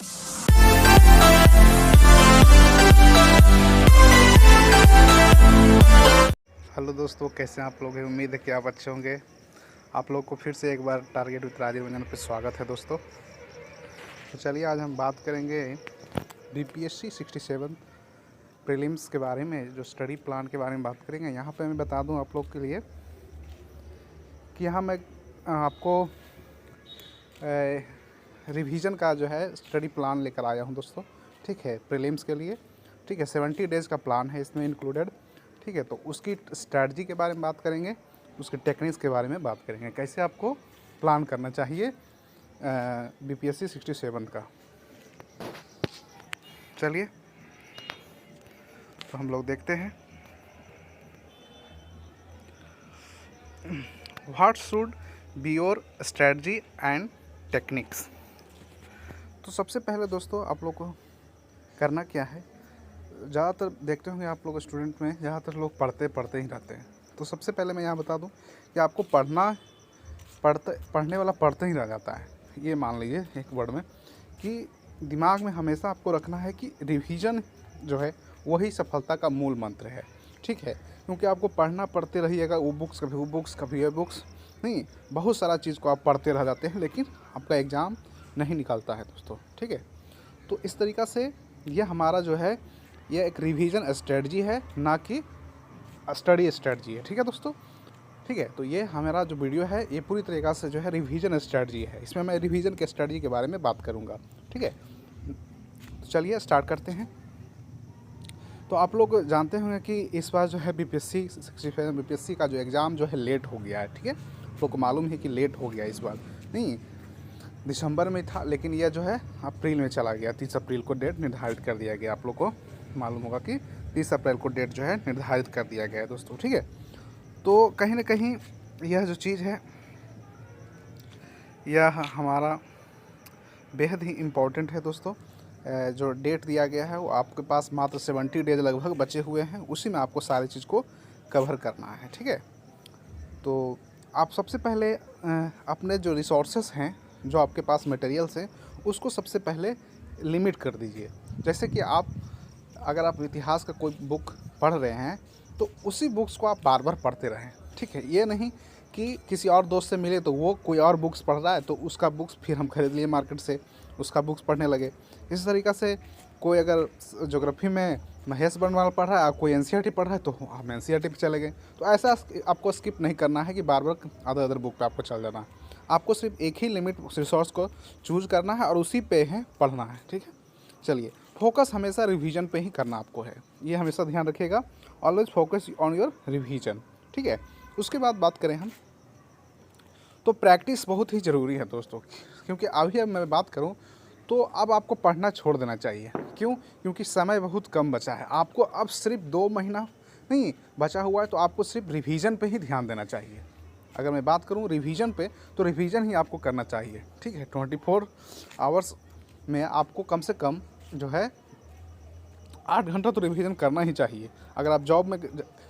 Hello दोस्तों, कैसे हैं आप लोग? उम्मीद है कि आप अच्छे होंगे। आप लोग को फिर से एक बार टारगेट विद राजीव रंजन पे स्वागत है दोस्तों। तो चलिए आज हम बात करेंगे बीपीएससी 67 प्रीलिम्स के बारे में, जो स्टडी प्लान के बारे में बात करेंगे। यहाँ पे मैं बता दूँ आप लोग के लिए कि यहाँ मैं आपको रिवीजन का जो है स्टडी प्लान लेकर आया हूँ दोस्तों। ठीक है, प्रीलिम्स के लिए। ठीक है, 70 डेज़ का प्लान है इसमें इंक्लूडेड। ठीक है, तो उसकी स्ट्रैटेजी के बारे में बात करेंगे, उसके टेक्निक्स के बारे में बात करेंगे, कैसे आपको प्लान करना चाहिए बीपीएससी 67 का। चलिए तो हम लोग देखते हैं what should be your strategy and techniques. तो सबसे पहले दोस्तों आप लोग को करना क्या है, ज़्यादातर देखते होंगे आप लोग स्टूडेंट में ज़्यादातर लोग पढ़ते ही रहते हैं। तो सबसे पहले मैं यहाँ बता दूँ कि आपको पढ़ने वाला पढ़ते ही रह जाता है। ये मान लीजिए एक वर्ड में कि दिमाग में हमेशा आपको रखना है कि रिवीजन जो है वही सफलता का मूल मंत्र है। ठीक है, क्योंकि आपको पढ़ते रहिएगा, वो बुक्स कभी ये बुक्स नहीं, बहुत सारा चीज़ को आप पढ़ते रह जाते हैं, लेकिन आपका एग्ज़ाम नहीं निकलता है दोस्तों। ठीक है, तो इस तरीक़ा से ये हमारा जो है ये एक रिवीजन स्ट्रेटजी है, ना कि स्टडी स्ट्रेटजी है। ठीक है दोस्तों, ठीक है। तो ये हमारा जो वीडियो है ये पूरी तरीक़ा से जो है रिवीजन स्ट्रेटजी है। इसमें मैं रिवीजन के स्ट्रेटजी के बारे में बात करूँगा। ठीक है, तो चलिए स्टार्ट करते हैं। तो आप लोग जानते होंगे कि इस बार जो है बीपीएससी का जो एग्ज़ाम जो है लेट हो गया है। ठीक है, लोग को मालूम है कि लेट हो गया इस बार, नहीं दिसंबर में था, लेकिन यह जो है अप्रैल में चला गया। 30 अप्रैल को डेट निर्धारित कर दिया गया। आप लोग को मालूम होगा कि 30 अप्रैल को डेट जो है निर्धारित कर दिया गया है दोस्तों। ठीक है, तो कहीं ना कहीं यह जो चीज़ है यह हमारा बेहद ही इम्पोर्टेंट है दोस्तों। जो डेट दिया गया है वो आपके पास मात्र 70 डेज लगभग बचे हुए हैं, उसी में आपको सारी चीज़ को कवर करना है। ठीक है, तो आप सबसे पहले अपने जो रिसोर्सेस हैं, जो आपके पास मटेरियल्स हैं, उसको सबसे पहले लिमिट कर दीजिए। जैसे कि अगर आप इतिहास का कोई बुक पढ़ रहे हैं तो उसी बुक्स को आप बार बार पढ़ते रहें। ठीक है, ये नहीं कि किसी और दोस्त से मिले तो वो कोई और बुक्स पढ़ रहा है तो उसका बुक्स फिर हम खरीद लिए मार्केट से, उसका बुक्स पढ़ने लगे। इस तरीक़ा से कोई अगर ज्योग्राफी में महेश बनवाल पढ़ रहा है और कोई एनसीईआरटी पढ़ रहा है तो हम एनसीईआरटी पे चले गए। तो ऐसा आपको स्किप नहीं करना है कि बार बार अदर बुक पे आपको चल जाना है। आपको सिर्फ एक ही लिमिट रिसोर्स को चूज़ करना है और उसी पे है पढ़ना है। ठीक है, चलिए फोकस हमेशा रिवीजन पे ही करना आपको है, ये हमेशा ध्यान रखिएगा। Always focus on your revision. ठीक है, उसके बाद बात करें हम तो प्रैक्टिस बहुत ही ज़रूरी है दोस्तों, क्योंकि अभी अब मैं बात करूं तो अब आपको पढ़ना छोड़ देना चाहिए। क्यों? क्योंकि समय बहुत कम बचा है। आपको अब सिर्फ 2 महीना नहीं बचा हुआ है, तो आपको सिर्फ रिवीजन पे ही ध्यान देना चाहिए। अगर मैं बात करूं रिवीजन पे तो रिवीजन ही आपको करना चाहिए। ठीक है, 24 आवर्स में आपको कम से कम जो है 8 घंटा तो रिवीजन करना ही चाहिए। अगर आप जॉब में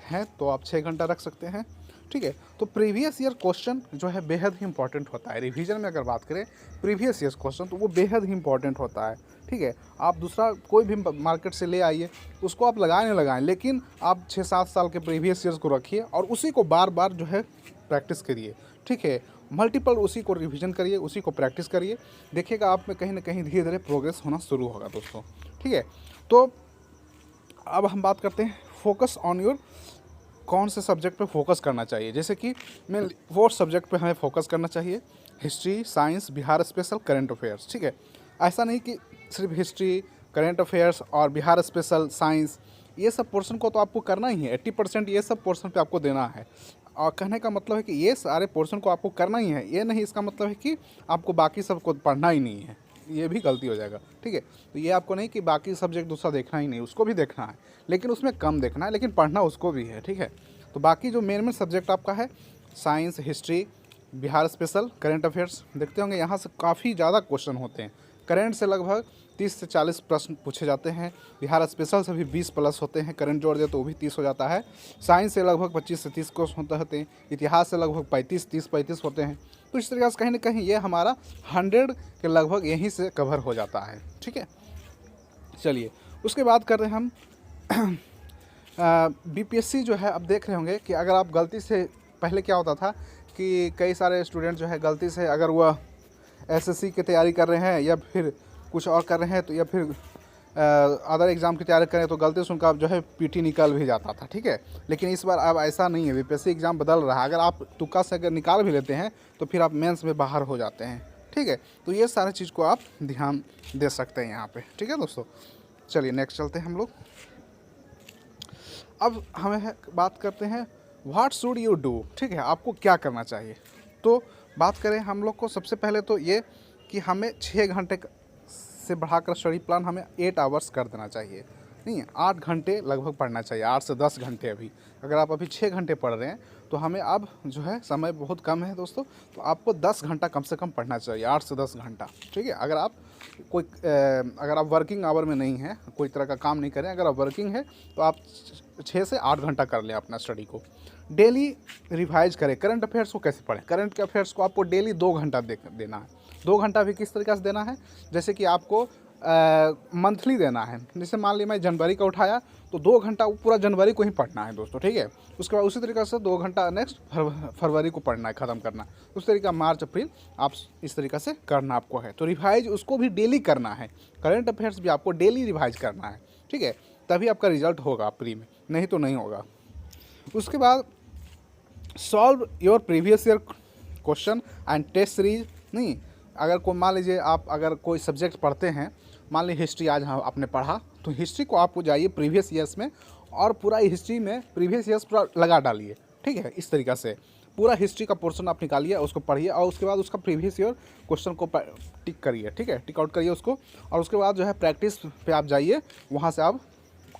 हैं तो आप 6 घंटा रख सकते हैं। ठीक है, तो प्रीवियस ईयर क्वेश्चन जो है बेहद ही इंपॉर्टेंट होता है। रिवीजन में अगर बात करें प्रीवियस ईयर क्वेश्चन तो वो बेहद ही इंपॉर्टेंट होता है। ठीक है, आप दूसरा कोई भी मार्केट से ले आइए, उसको आप लगाएं, लेकिन आप 6-7 साल के प्रीवियस ईयर्स को रखिए और उसी को बार बार जो है प्रैक्टिस करिए। ठीक है, मल्टीपल उसी को रिवीजन करिए, उसी को प्रैक्टिस करिए, देखिएगा आप में कहीं ना कहीं धीरे धीरे प्रोग्रेस होना शुरू होगा दोस्तों। ठीक है, तो अब हम बात करते हैं फोकस ऑन योर, कौन से सब्जेक्ट पे फोकस करना चाहिए। जैसे कि मैं 4 सब्जेक्ट पे हमें फोकस करना चाहिए: history, science, Bihar special, current affairs. ठीक है, ऐसा नहीं कि सिर्फ हिस्ट्री, करंट अफेयर्स और बिहार स्पेशल, साइंस, ये सब पोर्शन को तो आपको करना ही है। 80% ये सब पोर्शन पे आपको देना है। और कहने का मतलब है कि ये सारे पोर्शन को आपको करना ही है, ये नहीं इसका मतलब है कि आपको बाकी सब को पढ़ना ही नहीं है, ये भी गलती हो जाएगा। ठीक है, तो ये आपको नहीं कि बाकी सब्जेक्ट दूसरा देखना ही नहीं, उसको भी देखना है, लेकिन उसमें कम देखना है, लेकिन पढ़ना उसको भी है। ठीक है, तो बाकी जो मेन सब्जेक्ट आपका है science, history, Bihar special, current affairs, देखते होंगे यहाँ से काफ़ी ज़्यादा क्वेश्चन होते हैं। करंट से लगभग 30 से 40 प्रश्न पूछे जाते हैं। बिहार स्पेशल से भी 20 प्लस होते हैं, करंट जोड़ दे तो वो भी 30 हो जाता है। साइंस से लगभग 25 से 30 क्वेश्चन होते हैं। इतिहास से लगभग 35 होते हैं। तो इस तरीके से कहीं ना कहीं ये हमारा 100 के लगभग यहीं से कवर हो जाता है। ठीक है, चलिए उसके बाद कर रहे हैं हम बीपीएससी जो है। अब देख रहे होंगे कि अगर आप गलती से, पहले क्या होता था कि कई सारे स्टूडेंट जो है गलती से अगर वह एसएससी की तैयारी कर रहे हैं या फिर कुछ और कर रहे हैं तो, या फिर अदर एग्ज़ाम की तैयारी करें तो गलती से उनका जो है पीटी निकल भी जाता था। ठीक है, लेकिन इस बार अब ऐसा नहीं है, बीपीएससी एग्ज़ाम बदल रहा है। अगर आप तुक्का से अगर निकाल भी लेते हैं तो फिर आप मेंस में बाहर हो जाते हैं। ठीक है, तो ये सारी चीज़ को आप ध्यान दे सकते हैं यहाँ पे। ठीक है दोस्तों, चलिए नेक्स्ट चलते हैं हम लोग। अब हमें बात करते हैं व्हाट शुड यू डू। ठीक है, आपको क्या करना चाहिए। तो बात करें हम लोग को, सबसे पहले तो ये कि हमें 6 घंटे से बढ़ाकर स्टडी प्लान हमें 8 आवर्स कर देना चाहिए। नहीं, 8 घंटे लगभग पढ़ना चाहिए, 8 से 10 घंटे। अभी अगर आप अभी 6 घंटे पढ़ रहे हैं तो हमें अब जो है समय बहुत कम है दोस्तों, तो आपको 10 घंटा कम से कम पढ़ना चाहिए, 8 से 10 घंटा। ठीक है, अगर आप अगर आप वर्किंग आवर में नहीं हैं, कोई तरह का काम नहीं करें, अगर आप वर्किंग है तो आप 6 से 8 घंटा कर लें अपना स्टडी को। डेली रिवाइज करें। करंट अफेयर्स को कैसे पढ़ें, करंट अफेयर्स को आपको डेली 2 घंटा देना है। 2 घंटा भी किस तरीके से देना है, जैसे कि आपको मंथली देना है। जैसे मान लीजिए मैं जनवरी का उठाया तो 2 घंटा पूरा जनवरी को ही पढ़ना है दोस्तों। ठीक है, उसके बाद उसी तरीके से 2 घंटा नेक्स्ट फरवरी को पढ़ना है, ख़त्म करना है। उस तरीके का मार्च अप्रैल आप इस तरीके से करना आपको है। तो रिवाइज उसको भी डेली करना है, करंट अफेयर्स भी आपको डेली रिवाइज करना है। ठीक है, तभी आपका रिजल्ट होगा प्री में, नहीं तो नहीं होगा। उसके बाद solve your previous year question and test series. नहीं, अगर कोई मान लीजिए आप अगर कोई सब्जेक्ट पढ़ते हैं, मान लीजिए हिस्ट्री आज आपने पढ़ा, तो हिस्ट्री को आपको जाइए प्रीवियस ईयर्स में और पूरा हिस्ट्री में प्रीवियस ईयर्स पूरा लगा डालिए। ठीक है, इस तरीक़ा से पूरा हिस्ट्री का पोर्शन आप निकालिए, उसको पढ़िए और उसके बाद उसका प्रीवियस ईयर क्वेश्चन को टिक करिए। ठीक है, टिक आउट करिए उसको, और उसके बाद जो है प्रैक्टिस पे आप जाइए, वहाँ से आप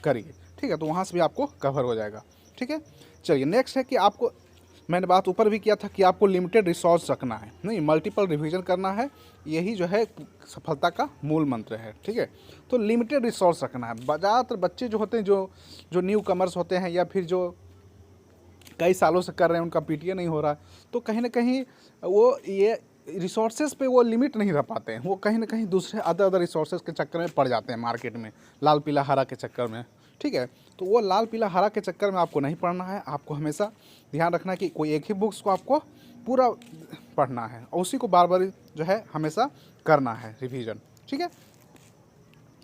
करिए। ठीक है, तो वहाँ से भी आपको कवर हो जाएगा। ठीक है, चलिए नेक्स्ट है कि आपको, मैंने बात ऊपर भी किया था कि आपको लिमिटेड रिसोर्स रखना है, नहीं मल्टीपल रिवीजन करना है। यही जो है सफलता का मूल मंत्र है। ठीक है, तो लिमिटेड रिसोर्स रखना है। ज़्यादातर बच्चे जो होते हैं, जो न्यू कमर्स होते हैं या फिर जो कई सालों से कर रहे हैं, उनका पीटीए नहीं हो रहा है, तो कहीं ना कहीं वो ये रिसोर्सेज पे वो लिमिट नहीं रह पाते हैं। वो कहीं ना कहीं दूसरे अदर रिसोर्सेज के चक्कर में पड़ जाते हैं मार्केट में, लाल पीला हरा के चक्कर में। ठीक है, तो वो लाल पीला हरा के चक्कर में आपको नहीं पढ़ना है। आपको हमेशा ध्यान रखना है कि कोई एक ही बुक्स को आपको पूरा पढ़ना है और उसी को बार बार जो है हमेशा करना है रिवीजन। ठीक है,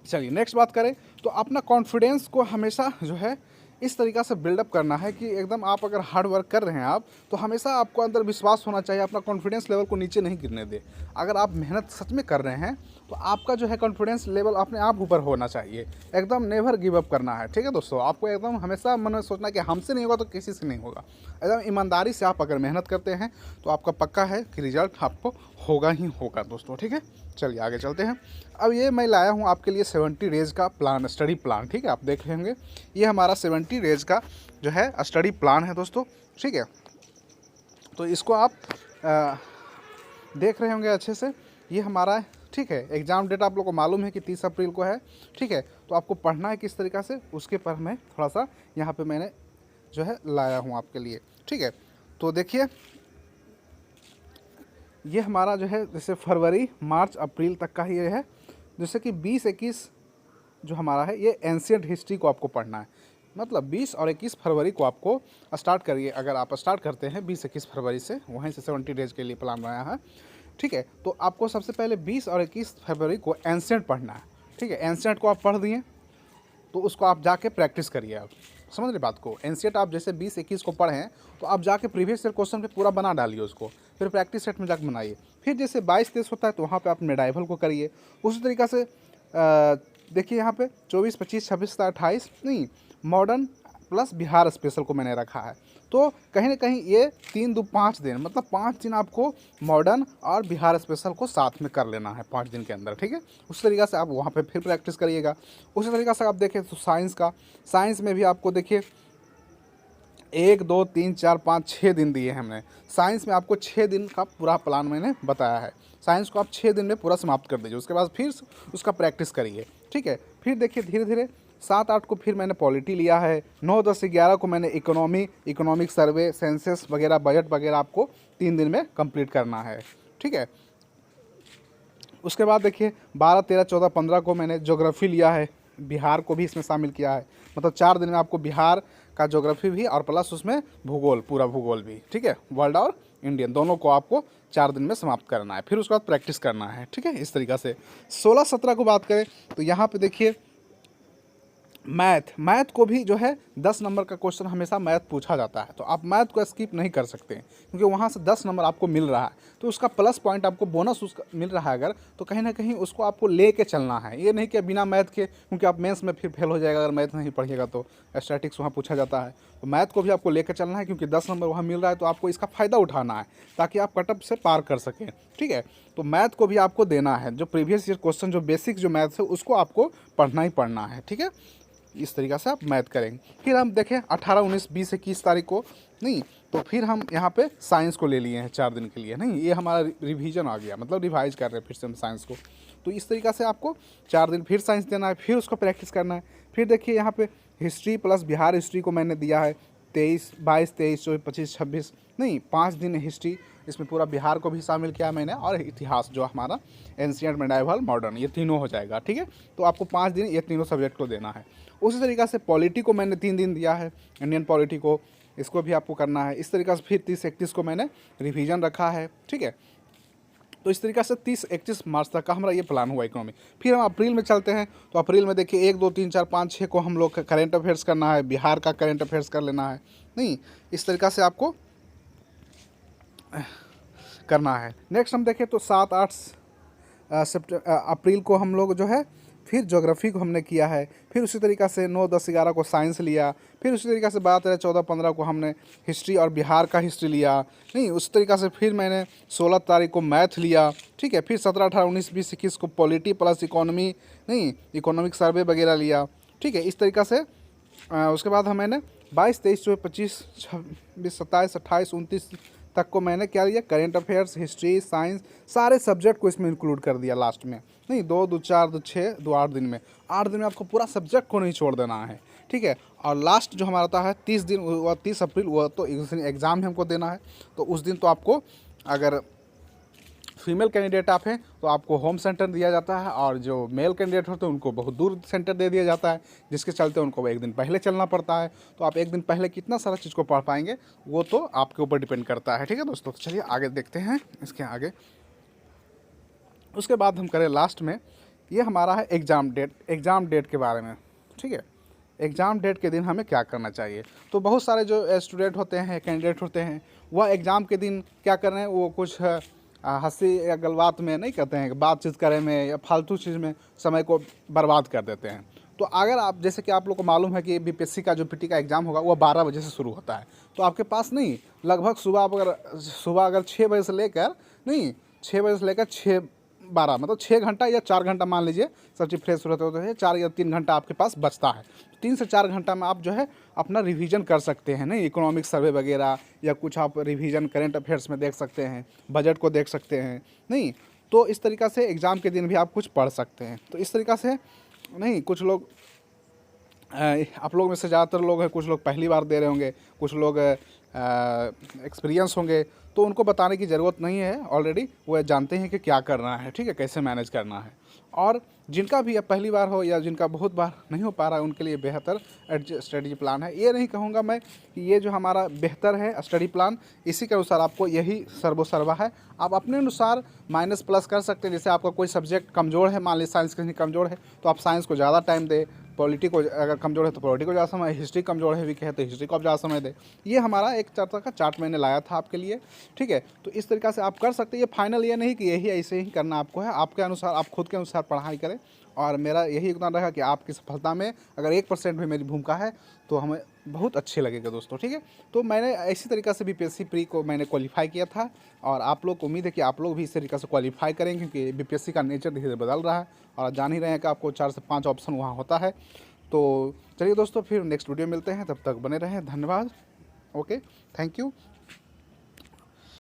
चलिए नेक्स्ट बात करें तो अपना कॉन्फिडेंस को हमेशा जो है इस तरीक़ा से बिल्डअप करना है कि एकदम आप अगर हार्ड वर्क कर रहे हैं आप, तो हमेशा आपको अंदर विश्वास होना चाहिए, अपना कॉन्फिडेंस लेवल को नीचे नहीं गिरने दे। अगर आप मेहनत सच में कर रहे हैं तो आपका जो है कॉन्फिडेंस लेवल अपने आप ऊपर होना चाहिए। एकदम नेवर गिव अप करना है। ठीक है दोस्तों, आपको एकदम हमेशा मन में सोचना कि हमसे नहीं होगा तो किसी से नहीं होगा। एकदम ईमानदारी से आप अगर मेहनत करते हैं तो आपका पक्का है कि रिजल्ट आपको होगा ही होगा दोस्तों। ठीक है, चलिए आगे चलते हैं। अब ये मैं लाया हूँ आपके लिए 70 डेज़ का प्लान, स्टडी प्लान। ठीक है, आप देख रहे होंगे ये हमारा 70 डेज़ का जो है स्टडी प्लान है दोस्तों। ठीक है, तो इसको आप देख रहे होंगे अच्छे से, ये हमारा, ठीक है, एग्ज़ाम डेट आप लोग को मालूम है कि 30 अप्रैल को है। ठीक है, तो आपको पढ़ना है किस तरीक़ा से, उसके पर मैं थोड़ा सा यहाँ पे मैंने जो है लाया हूँ आपके लिए। ठीक है, तो देखिए ये हमारा जो है जैसे फरवरी मार्च अप्रैल तक का ही ये है। जैसे कि 20-21 जो हमारा है ये एंशिएंट हिस्ट्री को आपको पढ़ना है। मतलब 20 और 21 फरवरी को आपको स्टार्ट करिए। अगर आप स्टार्ट करते हैं 20-21 फरवरी से, वहीं से 70 डेज़ के लिए प्लान बनाया है। ठीक है, तो आपको सबसे पहले 20 और 21 फरवरी को एंशिएंट पढ़ना है। ठीक है, एंशिएंट को आप पढ़ दिए तो उसको आप जाके प्रैक्टिस करिए। आप समझ रहे बात को, एंशिएंट आप जैसे 20-21 को पढ़ें तो आप जाके प्रीवियस ईयर क्वेश्चन पे पूरा बना डालिए उसको, फिर प्रैक्टिस सेट में जाकर बनाइए। फिर जैसे 22-23 होता है तो वहाँ पे आप मेडाइवल को करिए। उसी तरीक़ा से देखिए यहाँ पे 24, 25, 26, 28 नहीं, मॉडर्न प्लस बिहार स्पेशल को मैंने रखा है। तो कहीं ना कहीं ये 3, 2, 5 दिन, मतलब 5 दिन आपको मॉडर्न और बिहार स्पेशल को साथ में कर लेना है 5 दिन के अंदर। ठीक है, उस तरीक़ा से आप वहाँ पे फिर प्रैक्टिस करिएगा। उसी तरीक़ा से आप देखें तो साइंस में भी आपको देखिए 1, 2, 3, 4, 5, 6 दिन दिए हैं हमने। साइंस में आपको 6 दिन का पूरा प्लान मैंने बताया है। साइंस को आप 6 दिन में पूरा समाप्त कर दीजिए, उसके बाद फिर उसका प्रैक्टिस करिए। ठीक है, फिर देखिए धीरे धीरे 7-8 को फिर मैंने पॉलिटी लिया है, 9, 10, 11 को मैंने इकोनॉमिक सर्वे, सेंसस वगैरह, बजट वगैरह आपको 3 दिन में कंप्लीट करना है, ठीक है। उसके बाद देखिए 12, 13, 14, 15 को मैंने ज्योग्राफी लिया है, बिहार को भी इसमें शामिल किया है। मतलब 4 दिन में आपको बिहार का ज्योग्राफी भी और प्लस उसमें भूगोल, पूरा भूगोल भी, ठीक है। वर्ल्ड और इंडियन दोनों को आपको 4 दिन में समाप्त करना है, फिर उसके बाद प्रैक्टिस करना है, ठीक है। इस तरीक़ा से 16, 17 को बात करें तो यहाँ पे देखिए मैथ को भी जो है 10 नंबर का क्वेश्चन हमेशा मैथ पूछा जाता है, तो आप मैथ को स्किप नहीं कर सकते क्योंकि वहाँ से 10 नंबर आपको मिल रहा है, तो उसका प्लस पॉइंट आपको बोनस उसका मिल रहा है अगर, तो कहीं ना कहीं उसको आपको लेके चलना है। ये नहीं कि बिना मैथ के, क्योंकि आप मेंस में फिर फेल हो जाएगा अगर मैथ नहीं पढ़िएगा तो। स्टैटिक्स वहाँ पूछा जाता है, तो मैथ को भी आपको लेकर चलना है क्योंकि 10 नंबर वहाँ मिल रहा है, तो आपको इसका फ़ायदा उठाना है ताकि आप कटअप से पार कर सकें, ठीक है। तो मैथ को भी आपको देना है, जो प्रीवियस ईयर क्वेश्चन जो बेसिक जो मैथ है उसको आपको पढ़ना ही पढ़ना है, ठीक है। इस तरीक़ा से आप मैथ करेंगे। फिर हम देखें 18, 19, 20, 21 तारीख को नहीं, तो फिर हम यहाँ पे साइंस को ले लिए हैं 4 दिन के लिए, नहीं ये हमारा रिवीजन आ गया, मतलब रिवाइज कर रहे हैं फिर से हम साइंस को। तो इस तरीक़ा से आपको 4 दिन फिर साइंस देना है, फिर उसको प्रैक्टिस करना है। फिर देखिए यहाँ पे हिस्ट्री प्लस बिहार हिस्ट्री को मैंने दिया है 22, 23, 24, 25, 26, नहीं 5 दिन हिस्ट्री, इसमें पूरा बिहार को भी शामिल किया मैंने, और इतिहास जो हमारा एंशिएंट, मेडाइवल, मॉडर्न, ये तीनों हो जाएगा, ठीक है। तो आपको 5 दिन ये तीनों सब्जेक्ट को देना है। उसी तरीक़ा से पॉलिटी को मैंने 3 दिन दिया है, इंडियन पॉलिटी को, इसको भी आपको करना है। इस तरीक़ा से फिर 30, 31 को मैंने रिवीजन रखा है, ठीक है। तो इस तरीक़ा से 30, 31 मार्च तक का हमारा ये प्लान हुआ इकोनॉमी। फिर हम अप्रैल में चलते हैं, तो अप्रैल में देखिए 1, 2, 3, 4, 5, 6 को हम लोग करेंट अफेयर्स करना है, बिहार का करेंट अफेयर्स कर लेना है, नहीं इस तरीक़ा से आपको करना है। नेक्स्ट हम देखें तो 7, 8 अप्रैल को हम लोग जो है फिर ज्योग्राफी को हमने किया है। फिर उसी तरीक़ा से 9, 10, 11 को साइंस लिया। फिर उसी तरीक़ा से 12, 13, 14, 15 को हमने हिस्ट्री और बिहार का हिस्ट्री लिया, नहीं उस तरीक़ा से फिर मैंने 16 तारीख को मैथ लिया, ठीक है। फिर 17, 18, 19, 20, 21 को पॉलिटी प्लस इकोनॉमी, नहीं इकोनॉमिक सर्वे वगैरह लिया, ठीक है। इस तरीक़ा से उसके बाद मैंने 22, 23, 24, 25, 26, 27, 28, 29 तक को मैंने क्या लिया, करेंट अफेयर्स, हिस्ट्री, साइंस, सारे सब्जेक्ट को इसमें इंक्लूड कर दिया लास्ट में, नहीं 2, 2, 4, 2, 6, 2, 8 दिन में। 8 दिन में आपको पूरा सब्जेक्ट को नहीं छोड़ देना है, ठीक है। और लास्ट जो हमारा आता है 30 दिन, वह 30 अप्रैल, वह तो एग्ज़ाम हमको देना है, तो उस दिन तो आपको अगर फीमेल कैंडिडेट आप हैं तो आपको होम सेंटर दिया जाता है, और जो मेल कैंडिडेट होते हैं उनको बहुत दूर सेंटर दे दिया जाता है, जिसके चलते उनको एक दिन पहले चलना पड़ता है। तो आप एक दिन पहले कितना सारा चीज़ को पढ़ पाएंगे वो तो आपके ऊपर डिपेंड करता है, ठीक है दोस्तों। तो चलिए आगे देखते हैं इसके आगे। उसके बाद हम करें लास्ट में, ये हमारा है एग्ज़ाम डेट के बारे में, ठीक है। एग्ज़ाम डेट के दिन हमें क्या करना चाहिए। तो बहुत सारे जो स्टूडेंट होते हैं, कैंडिडेट होते हैं, वह एग्ज़ाम के दिन क्या कर रहे हैं, वो कुछ हंसी या गलबात में नहीं कहते हैं, बातचीत करे में या फालतू चीज़ में समय को बर्बाद कर देते हैं। तो अगर आप, जैसे कि आप लोग को मालूम है कि बीपीएससी का जो पीटी का एग्ज़ाम होगा वो 12 बजे से शुरू होता है, तो आपके पास नहीं लगभग सुबह अगर 6 बजे से लेकर 6 मतलब 6 घंटा या 4 घंटा मान लीजिए, सब चीज़ फ्रेश होते हैं, 4 या 3 घंटा आपके पास बचता है। 3 से 4 घंटा में आप जो है अपना रिवीजन कर सकते हैं, नहीं इकोनॉमिक सर्वे वगैरह, या कुछ आप रिवीजन करेंट अफेयर्स में देख सकते हैं, बजट को देख सकते हैं, नहीं तो इस तरीक़ा से एग्ज़ाम के दिन भी आप कुछ पढ़ सकते हैं। तो इस तरीक़ा से नहीं, कुछ लोग आप लोग में से ज़्यादातर लोग हैं, कुछ लोग पहली बार दे रहे होंगे, कुछ लोग एक्सपीरियंस होंगे, तो उनको बताने की ज़रूरत नहीं है, ऑलरेडी वो जानते हैं कि क्या करना है, ठीक है, कैसे मैनेज करना है। और जिनका भी अब पहली बार हो या जिनका बहुत बार नहीं हो पा रहा है, उनके लिए बेहतर स्टडी प्लान है। ये नहीं कहूँगा मैं कि ये जो हमारा बेहतर है स्टडी प्लान, इसी के अनुसार आपको यही सर्वोसर्वा है। आप अपने अनुसार माइनस प्लस कर सकते हैं। जैसे आपका कोई सब्जेक्ट कमज़ोर है, मान लीजिए साइंस कहीं कमज़ोर है, तो आप साइंस को ज़्यादा टाइम दें, पॉलिटी को अगर कमज़ोर है तो पॉलिटी को ज़्यादा समय, हिस्ट्री कमज़ोर है वीक है तो हिस्ट्री को आप ज़्यादा समय दें। ये हमारा एक चर्चा का चार्ट मैंने लाया था आपके लिए, ठीक है। तो इस तरीक़ा से आप कर सकते हैं। ये फाइनल ये नहीं कि यही ऐसे ही करना आपको है, आपके अनुसार, आप खुद के अनुसार पढ़ाई करें। और मेरा यही योगदान रहा कि आपकी सफलता में अगर 1% भी मेरी भूमिका है तो हमें बहुत अच्छे लगेगा दोस्तों, ठीक है। तो मैंने इसी तरीक़े से बीपीएससी प्री को मैंने क्वालिफाई किया था, और आप लोग को उम्मीद है कि आप लोग भी इस तरीक़े से क्वालिफाई करेंगे, क्योंकि बीपीएससी का नेचर धीरे धीरे बदल रहा है, और जान ही रहे हैं कि आपको 4 से 5 ऑप्शन वहाँ होता है। तो चलिए दोस्तों, फिर नेक्स्ट वीडियो मिलते हैं, तब तक बने रहें, धन्यवाद, ओके, थैंक यू।